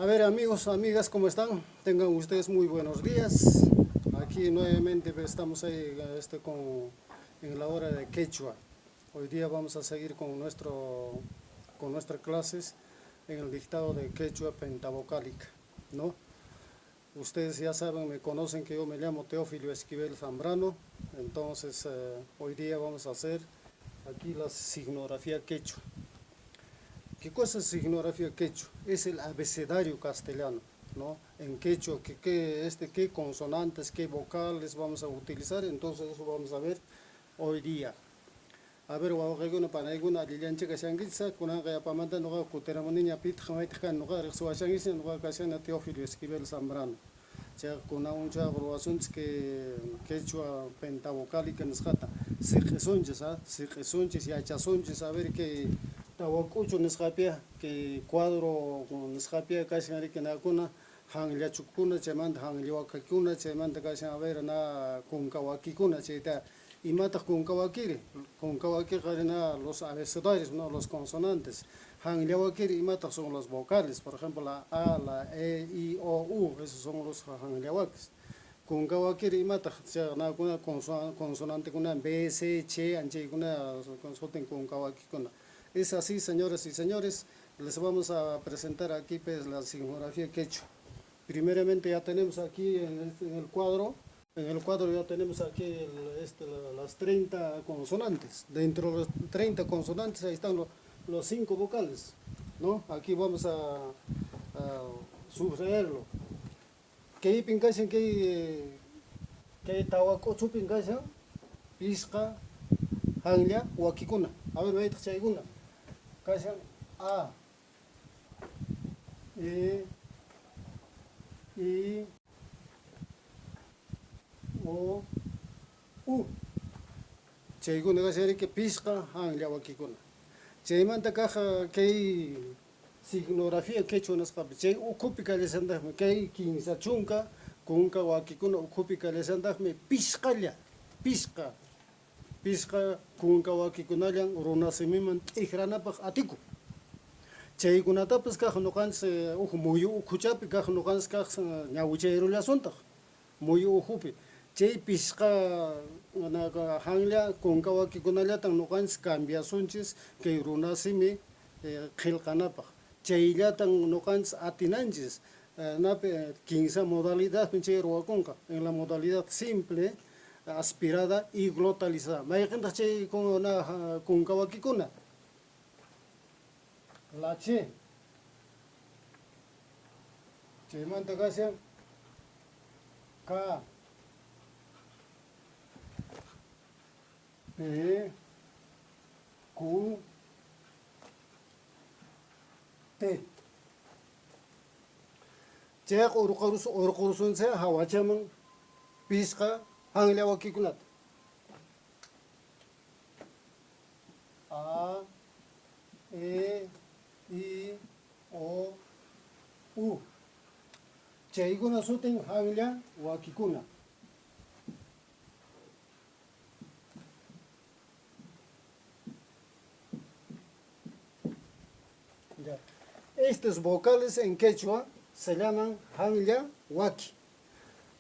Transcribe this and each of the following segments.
A ver, amigos, amigas, ¿cómo están? Tengan ustedes muy buenos días. Aquí nuevamente estamos ahí en la hora de quechua. Hoy día vamos a seguir con nuestras clases en el dictado de quechua pentavocálica, ¿no? Ustedes ya saben, me conocen que yo me llamo Teófilo Esquivel Zambrano. Entonces, hoy día vamos a hacer aquí la signografía quechua. ¿Qué cosa es signografía quechua? Es el abecedario castellano, ¿no? En quechua, qué consonantes, qué vocales vamos a utilizar, entonces eso vamos a ver hoy día. A ver, wawaqaykuna panaykuna allillanchika shankisa, kunaqa yapamanta nuqa kuteramuni ñapita hamayta nuqa riqsiwashankisha, nuqa kashana Teófilo Esquivel Zambrano. Chay kunawan ruwasunchis que quechua pentavocálica nisqata sirqisunchis, yachasunchis, a ver que tawakuchu nisqapia, que cuadro nisqapia kashan rikinakuna hanllachukuna, chaymanta hanllawakakuna, chaymanta kashan a ver na kunkawakikuna, chayta imataq kunkawakiri, kunkawakiri na los abecedarios, no los consonantes. Hanllawakiri imataq son los vocales, por ejemplo la A, la E, I, O, U, esos son los hanllawakis. Kunkawakiri imataq chaqnakuna consonante kuna B, C, Ch, anchaykuna consulten kunkawakikuna. Es así, señoras y señores, les vamos a presentar aquí pues, la signografía quechua. Primeramente ya tenemos aquí en el cuadro ya tenemos aquí las 30 consonantes. Dentro de los 30 consonantes ahí están los 5 vocales, ¿no? Aquí vamos a subrayarlo. ¿Qué pincasen que tawaco pincasen? Pisca, hanglia, wakikuna. A ver, veis chayguna. Kashan A, E, I, O, U. Chayguna kashan que pisca, hanglia, wakikuna. Chaymanta caja que signografía quechua nasqapi chay ukhupi kalisandaqmi kay kinsa chunka kunka wakikuna ukhupi kalisandaqmi pisqalla pisqa kunka wakikunallan runasimiman t'ikranapaq atiku chaykunatapas kaq nuqanchis muyu ukhuchapi kaq nuqanchis kaq ñawichayrullasuntaq muyu ukhupi chay pisqa hanlla kunka wakikunallatan nuqanchis cambiasunchis kay runasimi qillqanapaq chayllatan nuqanchis atinanchis napi 15 modalidad chay ruwakunqa en la modalidad simple, aspirada y glotalizada. Mayqintaq chay kunka wakikuna la Ch chaymanta kashan K, P, Q, T. Chayqa urqurusuncha hawachaman pisqa hanglia wakikunata. A, E, I, O, U. Chaykuna sutin hanglia wakikuna. Ya. Estos vocales en quechua se llaman hanglia waki.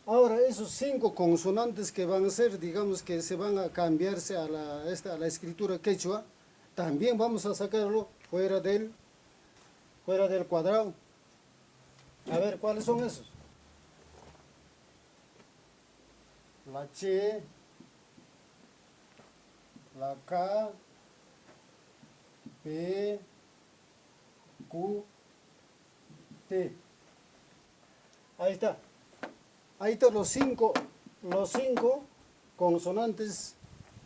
Ahora, esos 5 consonantes que van a ser, digamos que se van a cambiarse a la escritura quechua, también vamos a sacarlo fuera del cuadrado. A ver, ¿cuáles son esos? La Ch, la K, P, Q, T. Ahí está. Ahí están los cinco consonantes,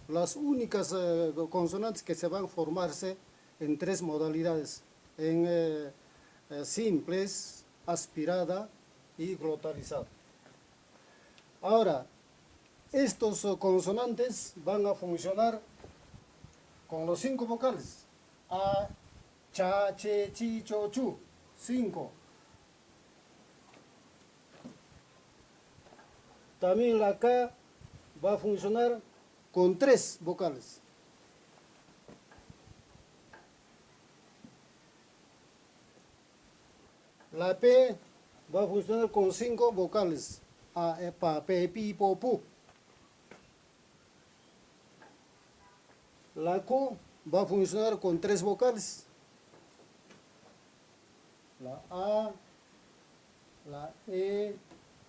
las únicas consonantes que se van a formarse en 3 modalidades, en simples, aspirada y glotalizada. Ahora, estos consonantes van a funcionar con los 5 vocales. A, cha, che, chi, cho, chu. 5. También la K va a funcionar con 3 vocales. La P va a funcionar con 5 vocales. A, E, Pa, Pe, Pi, Po, Pu. La Q va a funcionar con 3 vocales. La A, la E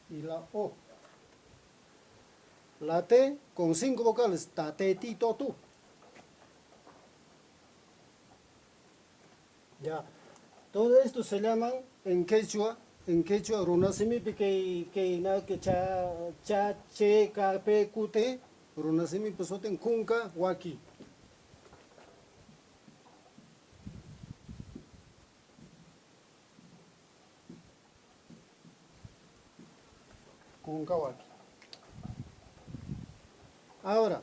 y la O. La T con 5 vocales. Ta, te, ti, to, tu. Ya. Todo esto se llaman en quechua, runasimi que cha, che, ka, pe, kute, runasimi pesoten kunka, waki. Kunka, waki. Ahora,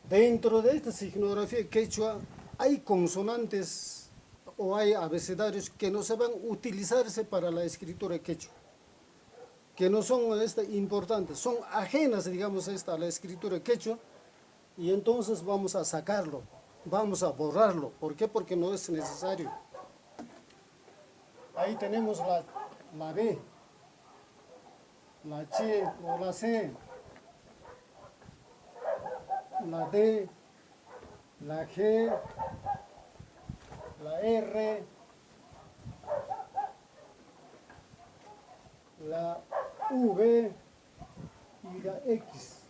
dentro de esta signografía quechua hay consonantes o hay abecedarios que no saben utilizarse para la escritura quechua, que no son importantes, son ajenas, digamos, a la escritura quechua, y entonces vamos a sacarlo, vamos a borrarlo. ¿Por qué? Porque no es necesario. Ahí tenemos la B, la Che o la C, la D, la G, la R, la V y la X.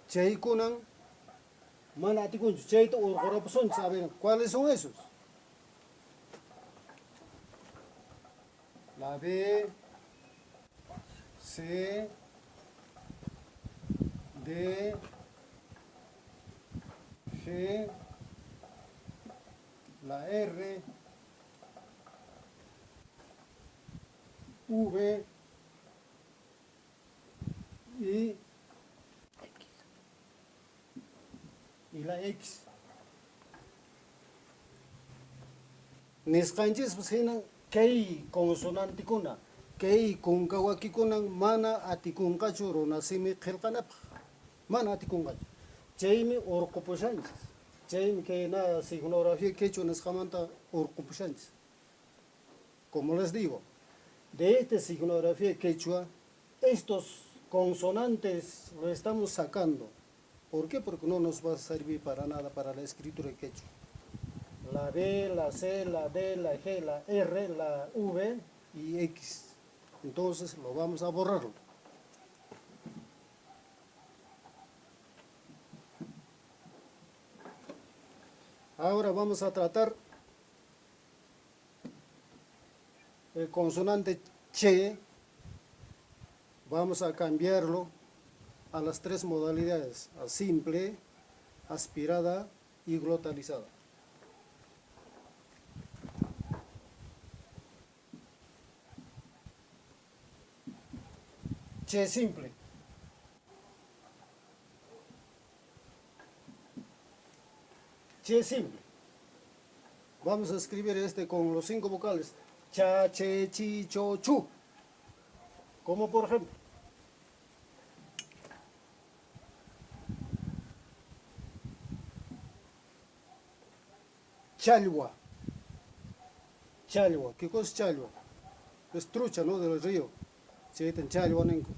Chay kunan, manati kun chay to son, ¿saben cuáles son esos? La B, C, D, G, la R, V y la X. Nisqanchis pues kay consonantikuna, kay kunkawakikunan mana atikunqachu runasimi qillqanapaq, mana atikunqachu. Chaymi urqupushanchis. Chaymi kay na signografía quechua nisqamanta urqupushanchis. Como les digo, de esta signografía quechua, estos consonantes lo estamos sacando. ¿Por qué? Porque no nos va a servir para nada para la escritura quechua. La B, la C, la D, la G, la R, la V y X. Entonces lo vamos a borrar. Ahora vamos a tratar el consonante che. Vamos a cambiarlo a las 3 modalidades: a simple, aspirada y glotalizada. Che simple. Che simple. Vamos a escribir con los 5 vocales: cha, che, chi, cho, chu. Como por ejemplo, chalwa. Chalwa. ¿Qué cosa es chalwa? Es trucha, ¿no? Del río. Chaytan chalwa ninko.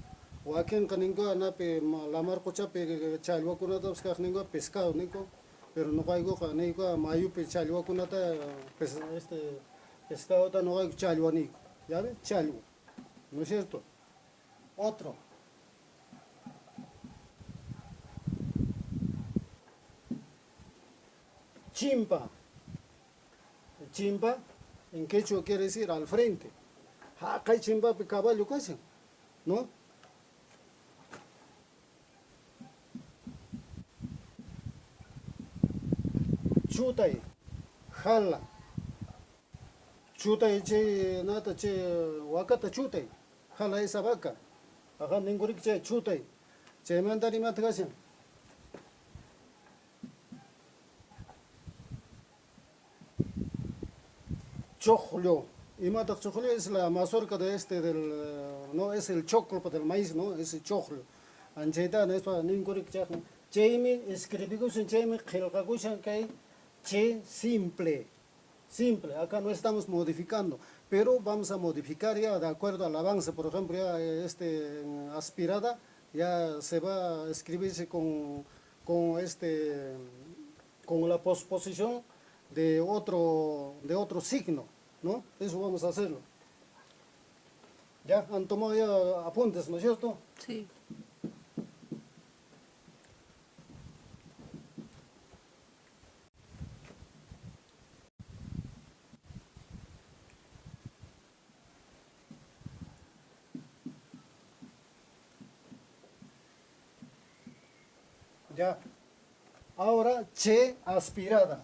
O aquí en Caningo, la marco chape chalwa kunata, pescado ninko. Pero no hay goja, ninko, mayupe chalwa kunata, pescado no hay chalwa ninko. ¿Ya ves? Chalwa. ¿No es cierto? Otro. Chimpa. Chimpa, en quechua quiere decir al frente. Acá chimpa caballo casi, ¿no? Chutay, jala. Chutay che, nata che, wakata chutay. Jala esa vaca. Ajá, ningurik che chutay. Che mandari matgasin. Choclo. Y mata choclo es la mazorca de no es el choclo del maíz, ¿no? Es el choclo. Anchetan es para ningurik che. Cheimi escribigushan cheimi khilqagushan kay che simple. Simple, acá no estamos modificando, pero vamos a modificar ya de acuerdo al avance. Por ejemplo, ya aspirada ya se va a escribirse con, con la posposición de otro signo, ¿no? Eso vamos a hacerlo. ¿Ya? ¿Han tomado ya apuntes, no es cierto? Sí. Ya. Ahora, che aspirada.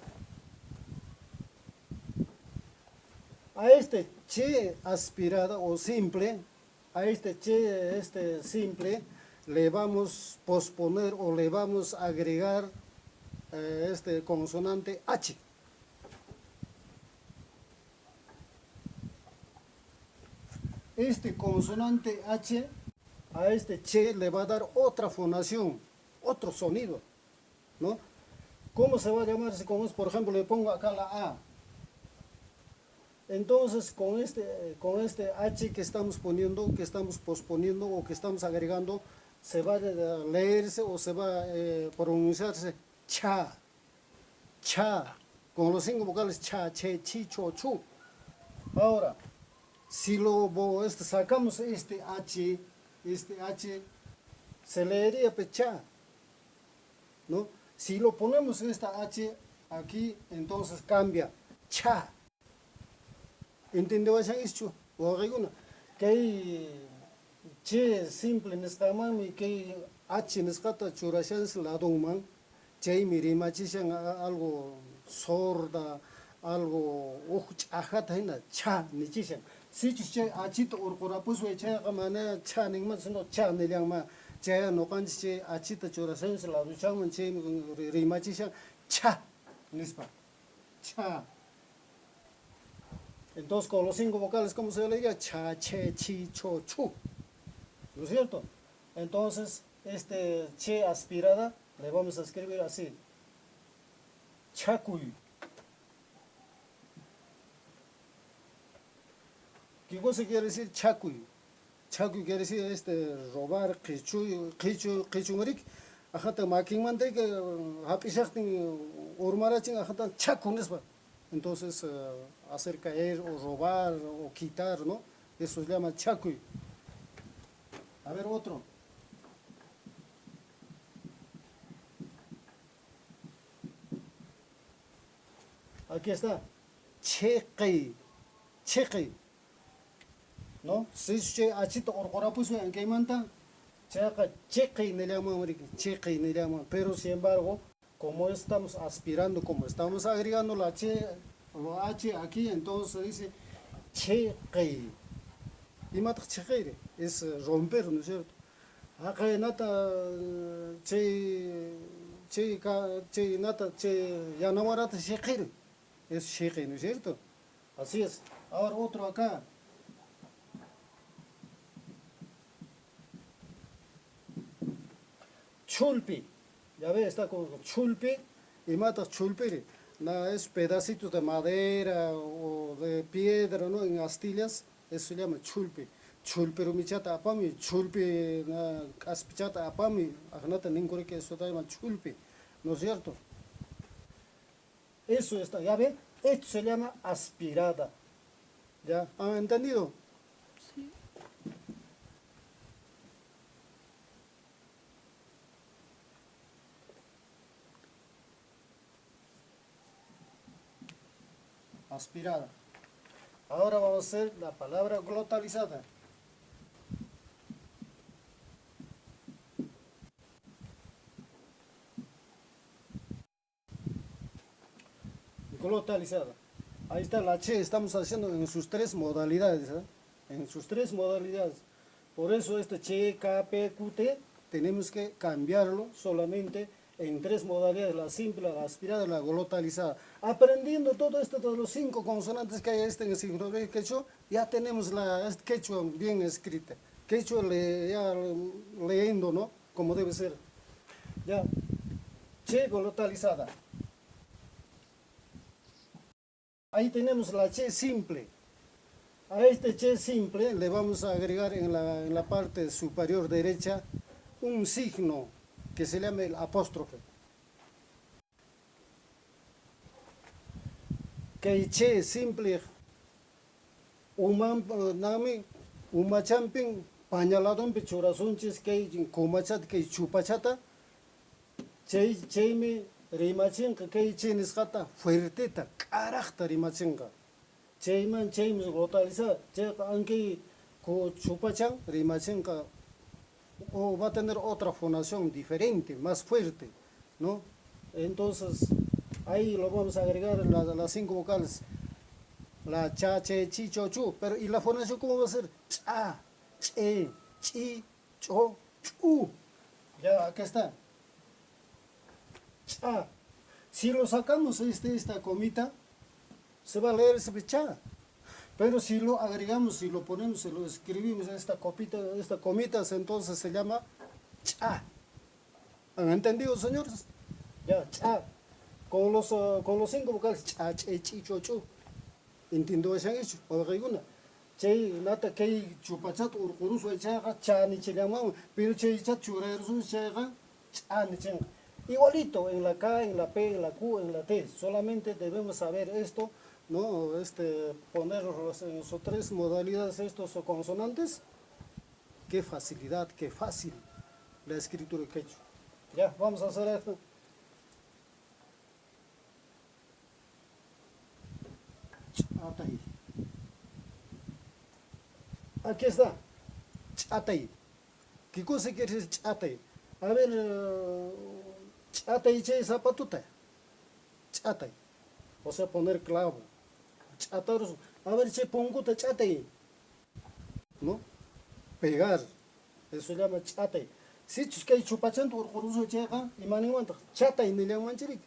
A este che aspirada o simple, a este che simple, le vamos a posponer o le vamos a agregar este consonante H. Este consonante H a este che le va a dar otra fonación, otro sonido, ¿no? ¿Cómo se va a llamar? Si por ejemplo, le pongo acá la A. Entonces, con este H que estamos poniendo, que estamos posponiendo o que estamos agregando, se va a leerse o se va a pronunciarse cha, cha, con los 5 vocales cha, che, chi, cho, chu. Ahora, si sacamos este H, se leería cha, ¿no? Si lo ponemos esta H aquí, entonces cambia cha. ¿Entendió esa ichu? O alguna que che simple nestamami que H nescata churashans la doman, che mirimachishan algo sorda, algo ajata hina cha nichishan. Si che achito urkurapus we che kamana cha ningmas no cha nilyangma che no kanchi achita churashans la duchangman che rimachishan cha nispa cha. Entonces, con los 5 vocales, ¿cómo se leería? Cha, che, chi, cho, chu. ¿No es cierto? Entonces, este che aspirada le vamos a escribir así. Chacuy. ¿Qué cosa quiere decir chacuy? Chacuy quiere decir robar, qichungarik. Ajata makin mante que hapishachtin urmarachin ajata chacunesba. Entonces, hacer caer o robar o quitar, ¿no? Eso se llama chacuy. A ver, otro. Aquí está. Chequi. Chequi. ¿No? Si se achito orcorapus en que manta, chequi ne llama, chequi ne llama. Pero sin embargo, como estamos aspirando, como estamos agregando la che o H aquí, entonces se dice chequi. Y mata chequi es romper, ¿no es cierto? Acá nata nata yanawarata chequi es chequi, ¿no es cierto? Así es. Ahora otro acá. Chulpi, ya ve, está con chulpi y matas chulpiri. Es pedacitos de madera o de piedra, ¿no? En astillas, eso se llama chulpi. Chulpiro michata apami, chulpi aspichata apami, agnata ningure que eso se llama chulpi, ¿no es cierto? Eso está, ya ve, esto se llama aspirada. ¿Ya? ¿Han entendido? Sí. Aspirada. Ahora vamos a hacer la palabra glotalizada. Glotalizada. Ahí está la che, estamos haciendo en sus 3 modalidades, ¿eh? En sus 3 modalidades. Por eso este che, k, p, q, t, tenemos que cambiarlo solamente en 3 modalidades, la simple, la aspirada y la glotalizada. Aprendiendo todo esto de los 5 consonantes que hay en el sincronismo quechua, ya tenemos la quechua bien escrita. Quechua ya leyendo, ¿no? Como debe ser. Ya, che glotalizada. Ahí tenemos la che simple. A este che simple le vamos a agregar en la parte superior derecha un signo que se llama el apóstrofe. Que che simple uman nami umachampin pañaladon pichurasunchis que kumachat que chupachata chaymi rimachinqa kay che nisqata fuerteta k'araqta rimachinqa chaymi glotalizada chayqa aunque chupachan rimachinqa o va a tener otra fonación diferente, más fuerte, ¿no? Entonces, ahí lo vamos a agregar las 5 vocales. La cha, che, chi, cho, chu. Pero, ¿y la fonación cómo va a ser? Cha, che, chi, cho, chu. Ya, acá está. Cha. Si lo sacamos esta comita, se va a leer ese cha. Pero si lo agregamos, si lo ponemos, si lo escribimos en esta comita, entonces se llama cha. ¿Han entendido, señores? Ya, cha. Con los 5 vocales, cha, che, chi, cho, chu. Entiendo ese han hecho. Oiga, che, nata que chupachat urkurus o chaga, cha ni chilama, pero che, chat churerus, chaga, cha ni changa. Igualito en la K, en la P, en la Q, en la T. Solamente debemos saber esto. ¿No? Poner en sus 3 modalidades estos consonantes, qué facilidad, qué fácil la escritura quechua. Ya, vamos a hacer esto. Chatay. Aquí está. Chatay. ¿Qué cosa quiere decir chatay? A ver, chatay che zapatuta. Chatay. O sea, poner clavo. Chataros, a ver, che ponguta chatay, ¿no? Pegar, eso se llama chatay. Si chuscay chupachanto urquruso chega, y maniwanta, chatay ni le manchirik.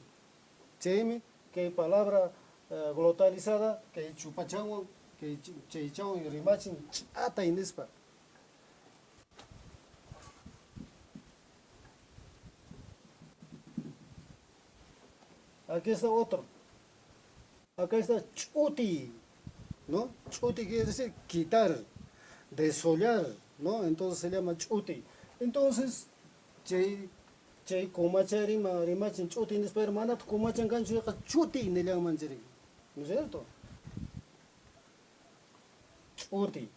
Cheme, que palabra glotalizada, que chupachango, que cheichao y rimachin, chatay nispa. Aquí está otro. Acá está chuti, ¿no? Chuti quiere decir quitar, desollar, ¿no? Entonces se llama chuti. Entonces, chay comacha rimachin chuti, pero manat comachan gancho chuti ni le mancheri, ¿no es cierto? Chuti.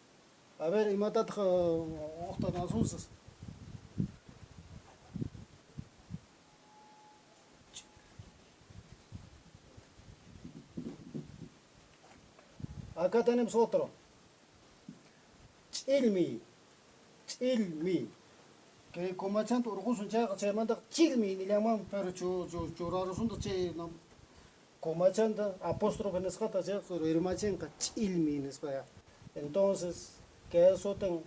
A ver, y matat octa nasunzas. Acá tenemos otro. Chilmi. Chilmi. Que como chanto orgullo chaga se manda chilmi ni llaman, pero churaro son che no. Como chanta apóstrofe nescata se pero irmachenka chilmi nespaya. Entonces, que eso ten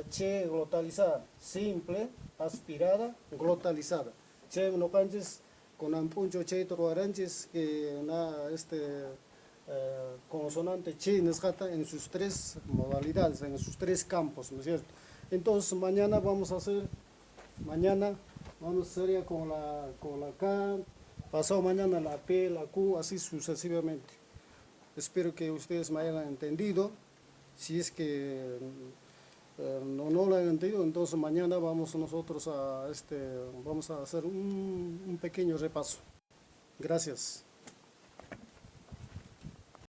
che glotalizada, simple, aspirada, glotalizada. Che no canches con ampuncho che toroaranches que na consonante che nescata en sus 3 modalidades, en sus 3 campos, ¿no es cierto? Entonces mañana vamos a hacer ya con la K, pasado mañana la P, la Q, así sucesivamente. Espero que ustedes me hayan entendido. Si es que no lo han entendido, entonces mañana vamos nosotros vamos a hacer un pequeño repaso. Gracias.